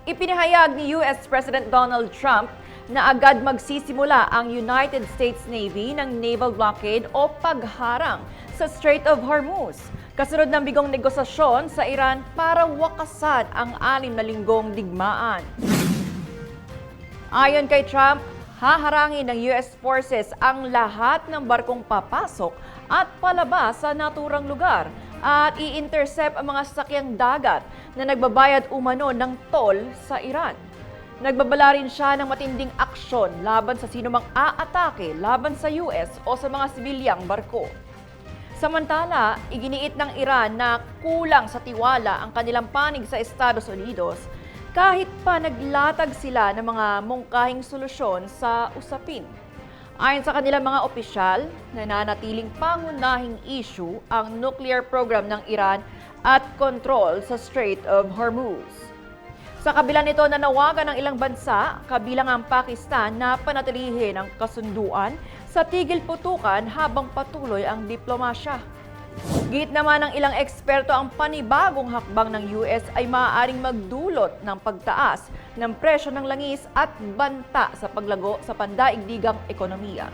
Ipinahayag ni US President Donald Trump na agad magsisimula ang United States Navy ng naval blockade o pagharang sa Strait of Hormuz. Kasunod ng bigong negosasyon sa Iran para wakasan ang 6 na linggong digmaan. Ayon kay Trump, haharangin ng US forces ang lahat ng barkong papasok at palabas sa naturang lugar at i-intercept ang mga sasakyang dagat na nagbabayad umano ng toll sa Iran. Nagbabala rin siya ng matinding aksyon laban sa sinumang aatake laban sa US o sa mga sibilyang barko. Samantala, iginiit ng Iran na kulang sa tiwala ang kanilang panig sa Estados Unidos kahit pa naglatag sila ng mga mungkahing solusyon sa usapin. Ayon sa kanilang mga opisyal, nananatiling pangunahing issue ang nuclear program ng Iran at control sa Strait of Hormuz. Sa kabila nito, nanawagan ng ilang bansa, kabilang ang Pakistan, na panatilihin ang kasunduan sa tigil putukan habang patuloy ang diplomasya. Git naman ng ilang eksperto, ang panibagong hakbang ng US ay maaaring magdulot ng pagtaas ng presyo ng langis at banta sa paglago sa pandaigdigang ekonomiya.